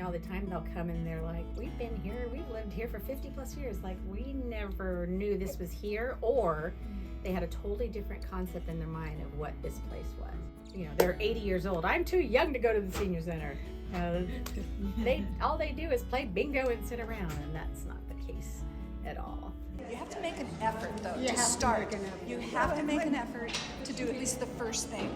me all the time. They'll come and they're like, we've been here, we've lived here for 50 plus years. Like, we never knew this was here, or they had a totally different concept in their mind of what this place was. You know, they're 80 years old. I'm too young to go to the senior center. All they do is play bingo and sit around, and that's not the case at all. You have to make an effort, though, to start. You have to make an effort to do at least the first thing.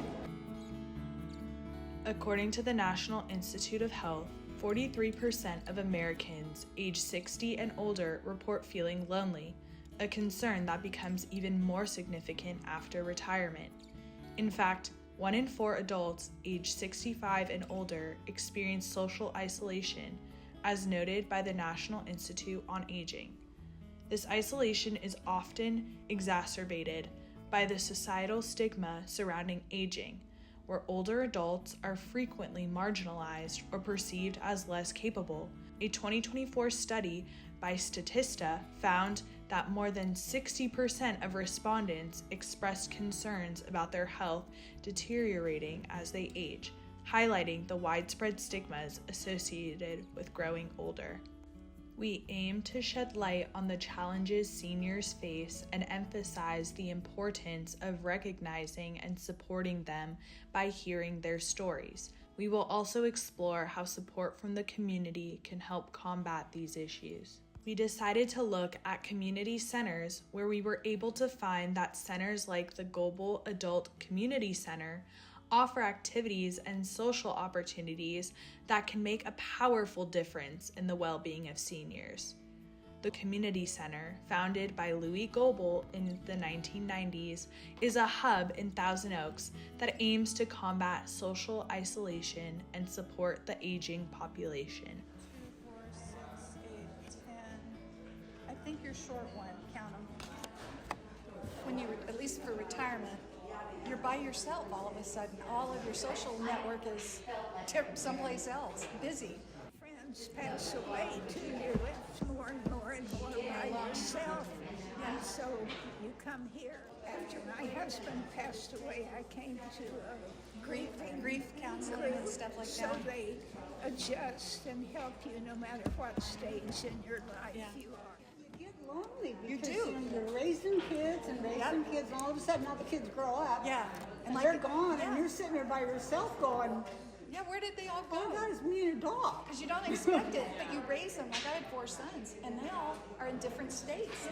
According to the National Institute of Health, 43% of Americans age 60 and older report feeling lonely, a concern that becomes even more significant after retirement. In fact, 1 in 4 adults age 65 and older experience social isolation, as noted by the National Institute on Aging. This isolation is often exacerbated by the societal stigma surrounding aging, where older adults are frequently marginalized or perceived as less capable. A 2024 study by Statista found that more than 60% of respondents expressed concerns about their health deteriorating as they age, highlighting the widespread stigmas associated with growing older. We aim to shed light on the challenges seniors face and emphasize the importance of recognizing and supporting them by hearing their stories. We will also explore how support from the community can help combat these issues. We decided to look at community centers, where we were able to find that centers like the Global Adult Community Center offer activities and social opportunities that can make a powerful difference in the well-being of seniors. The Community Center, founded by Louis Goebel in the 1990s, is a hub in Thousand Oaks that aims to combat social isolation and support the aging population. 2, 4, 6, 8, 10. I think you're short one. Count them. When you, at least for retirement, you're by yourself all of a sudden. All of your social network is someplace else, busy. Friends pass away too. You're left more and more by yourself. And so you come here. After my husband passed away, I came to Grief counseling and stuff like so that. So they adjust and help you no matter what stage in your life you are. You get lonely You because do. You're raising kids and kids, and all of a sudden all the kids grow up. Yeah. And like they're gone, and you're sitting there by yourself going, yeah, where did they all go? oh God, it's me and a dog. Because you don't expect it, but you raise them. Like I had 4 sons, and they all are in different states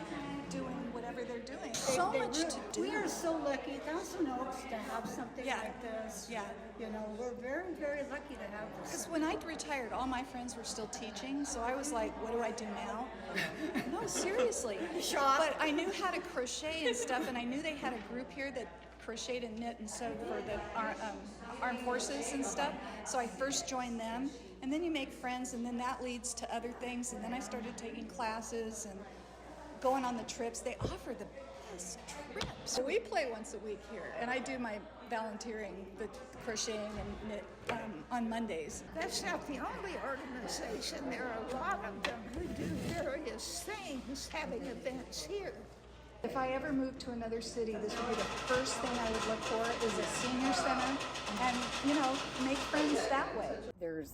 doing whatever they're doing. So much to do. We are so lucky, Thousand Oaks, to have something like this. Yeah. You know, we're very, very lucky to have this. Because when I retired, all my friends were still teaching, so I was like, what do I do now? No, seriously. Shop. But I knew how to crochet and stuff, and I knew they had a group here that crocheted and knit and sewed for the armed forces and stuff. So I first joined them, and then you make friends, and then that leads to other things, and then I started taking classes and going on the trips. They offer the best trips. So we play once a week here, and I do my volunteering, the crocheting and knit on Mondays. That's not the only organization. There are a lot of them who do various things, having events here. If I ever moved to another city, this would be the first thing I would look for is a senior center and, make friends that way. There's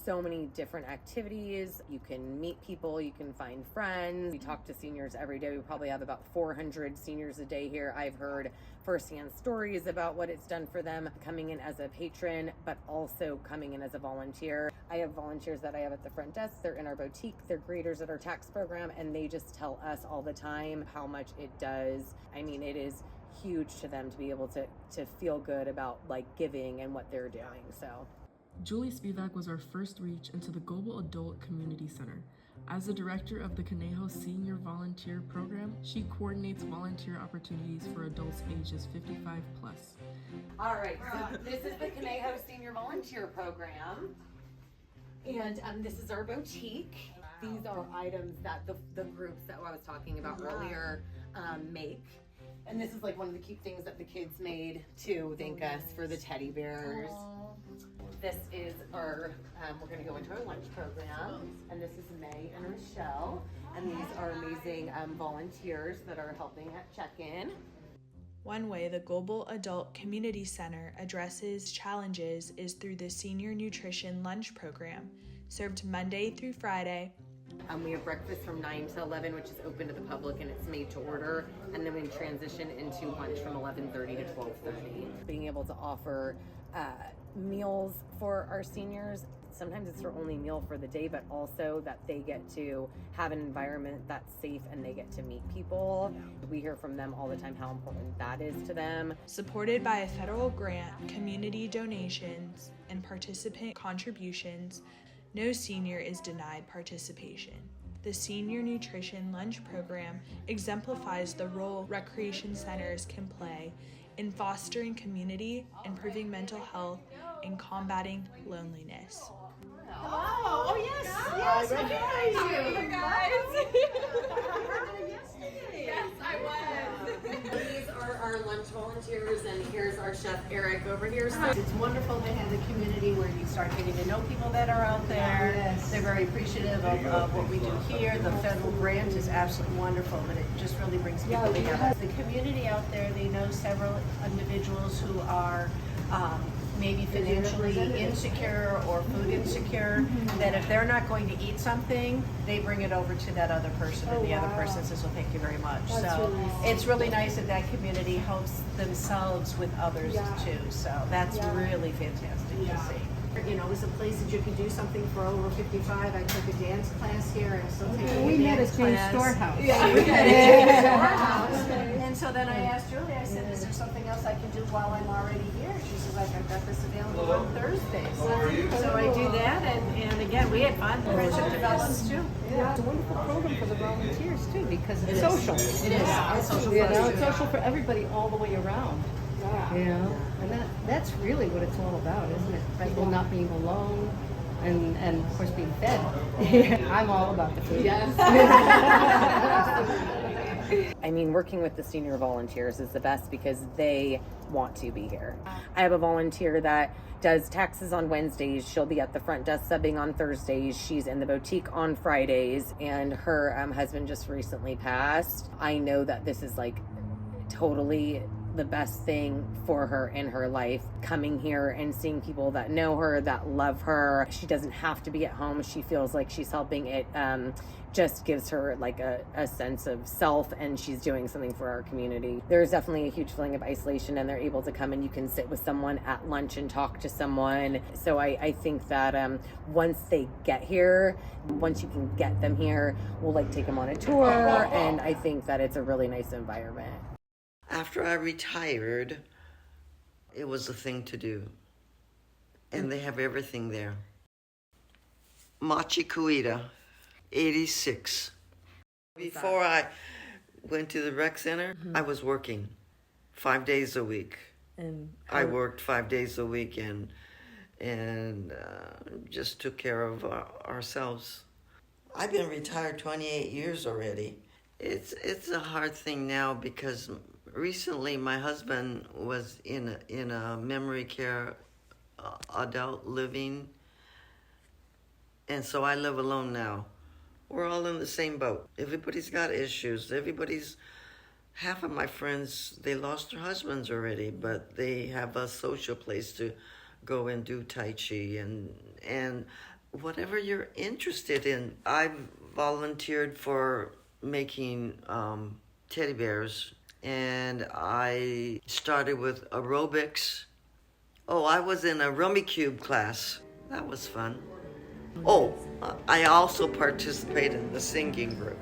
so many different activities. You can meet people, you can find friends. We talk to seniors every day. We probably have about 400 seniors a day here. I've heard firsthand stories about what it's done for them coming in as a patron, but also coming in as a volunteer. I have volunteers that I have at the front desk. They're in our boutique. They're graders at our tax program, and they just tell us all the time how much it does. I mean, it is huge to them to be able to feel good about giving and what they're doing. So Julie Spivak was our first reach into the Global Adult Community Center. As the director of the Conejo Senior Volunteer Program, she coordinates volunteer opportunities for adults ages 55 plus. all right, so this is the Conejo Senior Volunteer Program. And this is our boutique. These are items that the groups that I was talking about earlier make. And this is one of the cute things that the kids made to thank us for the teddy bears. This is our, we're gonna go into our lunch program. And this is May and Rochelle. And these are amazing volunteers that are helping at check-in. One way the Global Adult Community Center addresses challenges is through the Senior Nutrition Lunch Program. served Monday through Friday. We have breakfast from 9 to 11, which is open to the public and it's made to order. And then we transition into lunch from 11:30 to 12:30. Being able to offer meals for our seniors. Sometimes it's their only meal for the day, but also that they get to have an environment that's safe and they get to meet people. We hear from them all the time how important that is to them. Supported by a federal grant, community donations, and participant contributions, no senior is denied participation. The Senior Nutrition Lunch Program exemplifies the role recreation centers can play in fostering community, improving mental health, and combating loneliness. Hello. Oh yes. Yes. I recognize you guys. Yes, I was. These are our lunch volunteers, and here's our chef Eric over here. So It's wonderful to have the community where you start getting to know people that are out there. Yes. They're very appreciative of what we do here. The federal grant is absolutely wonderful, but it just really brings people together. The community out there, they know several individuals who are maybe financially insecure or food insecure, that if they're not going to eat something, they bring it over to that other person, and the other person says, well, thank you very much. It's really nice that that community helps themselves with others too. So that's really fantastic to see. You know, it was a place that you could do something for over 55. I took a dance class here. I'm still taking a dance class. Storehouse. Yeah, we met at Storehouse. And so then I asked Julie, I said, is there something else I can do while I'm already here? She says, like, I've got this available on Thursdays. So I do that, and again, we had fun. Friendship develops too. Yeah, it's a wonderful program for the volunteers too, because it's social. It is. It's social You for know, us, it's too. social for everybody all the way around. You know, and that's really what it's all about, isn't it? People not being alone, and of course being fed. I'm all about the food. I mean, working with the senior volunteers is the best because they want to be here. I have a volunteer that does taxes on Wednesdays. She'll be at the front desk subbing on Thursdays. She's in the boutique on Fridays, and her husband just recently passed. I know that this is like totally the best thing for her in her life, coming here and seeing people that know her, that love her. She doesn't have to be at home. She feels like she's helping. It just gives her like a sense of self, and she's doing something for our community. There's definitely a huge feeling of isolation, and they're able to come and you can sit with someone at lunch and talk to someone. So I think that once they get here, once you can get them here, we'll like take them on a tour, and I think that it's a really nice environment. After I retired, it was a thing to do. And they have everything there. Machi Kuita, 86. Before I went to the rec center, I was working 5 days a week. And I worked 5 days a week and just took care of ourselves. I've been retired 28 years already. It's a hard thing now because recently my husband was in a memory care adult living, and so I live alone now. We're all in the same boat. Everybody's got issues. Half of my friends, they lost their husbands already, but they have a social place to go and do Tai Chi and whatever you're interested in. I've volunteered for making teddy bears, and I started with aerobics. Oh, I was in a Rummy Cube class. That was fun. Oh, I also participated in the singing group.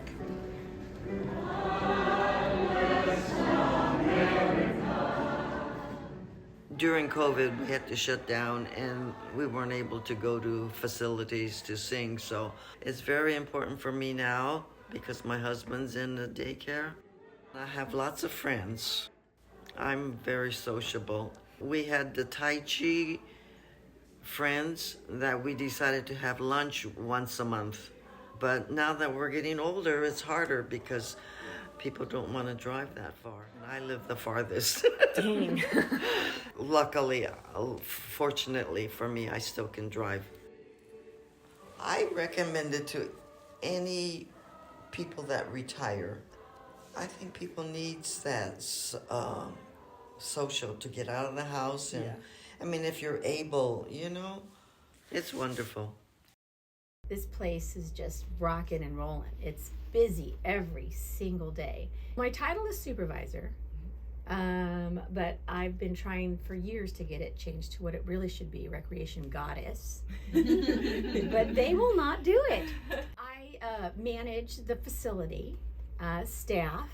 During COVID, we had to shut down and we weren't able to go to facilities to sing. So it's very important for me now because my husband's in the daycare. I have lots of friends. I'm very sociable. We had the Tai Chi friends that we decided to have lunch once a month. But now that we're getting older, it's harder because people don't want to drive that far. And I live the farthest. dang. Luckily, fortunately for me, I still can drive. I recommend it to any people that retire. I think people needs that social to get out of the house. And I mean, if you're able, it's wonderful. This place is just rocking and rolling. It's busy every single day. My title is supervisor, but I've been trying for years to get it changed to what it really should be, recreation goddess. But they will not do it. I manage the facility, staff,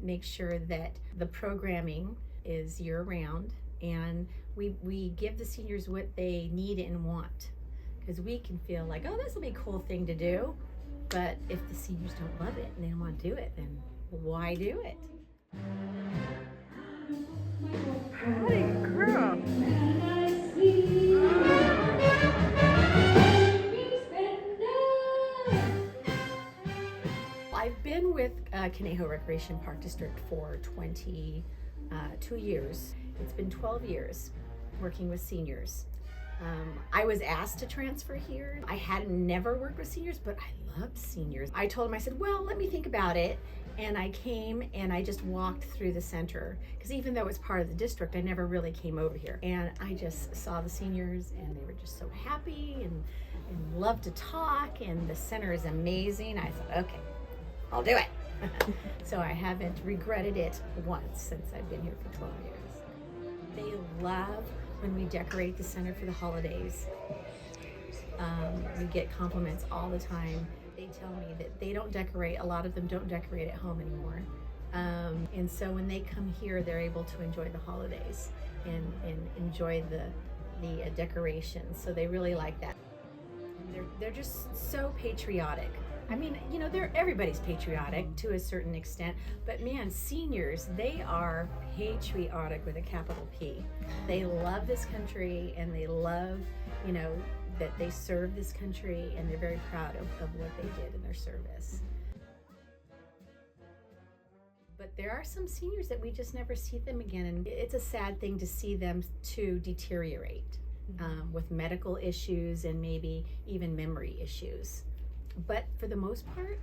make sure that the programming is year-round, and we give the seniors what they need and want. Because we can feel like, oh, this will be a cool thing to do. But if the seniors don't love it and they don't want to do it, then why do it? Hey, girl. I've been with Conejo Recreation Park District for 22 years. It's been 12 years working with seniors. I was asked to transfer here. I had never worked with seniors, but I loved seniors. I told them, I said, well, let me think about it. And I came and I just walked through the center. Because even though it's part of the district, I never really came over here. And I just saw the seniors and they were just so happy and loved to talk. And the center is amazing. I thought, okay, I'll do it. So I haven't regretted it once since I've been here for 12 years. They love when we decorate the center for the holidays. We get compliments all the time. They tell me that they don't decorate, a lot of them don't decorate at home anymore. And so when they come here, they're able to enjoy the holidays and enjoy the decorations. So they really like that. They're just so patriotic. I mean, you know, everybody's patriotic to a certain extent, but man, seniors, they are patriotic with a capital P. They love this country and they love, you know, that they serve this country, and they're very proud of what they did in their service. But there are some seniors that we just never see them again, and it's a sad thing to see them to deteriorate with medical issues and maybe even memory issues. But for the most part,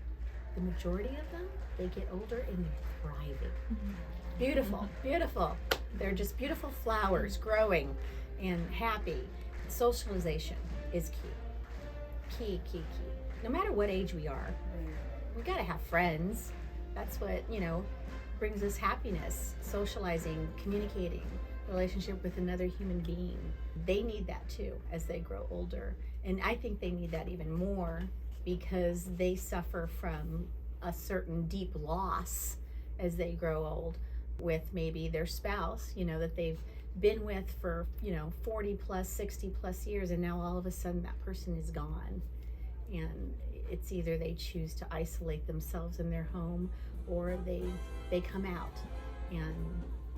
the majority of them, they get older and they're thriving. Beautiful, beautiful. They're just beautiful flowers growing and happy. Socialization is key. Key. No matter what age we are, we gotta have friends. That's what, you know, brings us happiness. Socializing, communicating, relationship with another human being. They need that too as they grow older. And I think they need that even more because they suffer from a certain deep loss as they grow old with maybe their spouse, you know, that they've been with for, you know, 40 plus, 60 plus years, and now all of a sudden that person is gone. And it's either they choose to isolate themselves in their home or they come out and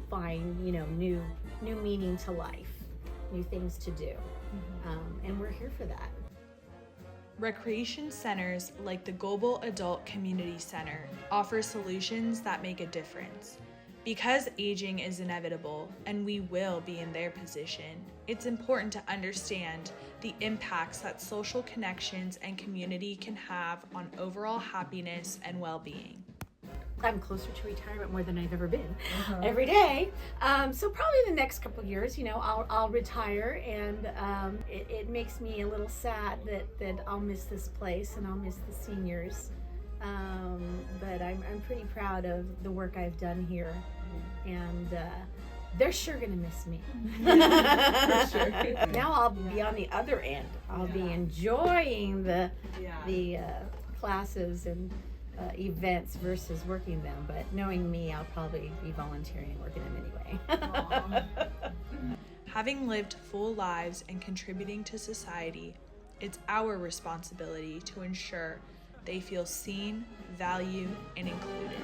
find, you know, new meaning to life, new things to do. And we're here for that. Recreation centers like the Global Adult Community Center offer solutions that make a difference. Because aging is inevitable and we will be in their position, it's important to understand the impacts that social connections and community can have on overall happiness and well-being. I'm closer to retirement more than I've ever been every day. So probably the next couple of years, you know, I'll retire, and it makes me a little sad that I'll miss this place and I'll miss the seniors. But I'm pretty proud of the work I've done here, and they're sure gonna miss me. For sure. Now I'll be on the other end. I'll be enjoying the classes and events versus working them, but knowing me, I'll probably be volunteering and working them anyway. Having lived full lives and contributing to society, it's our responsibility to ensure they feel seen, valued, and included.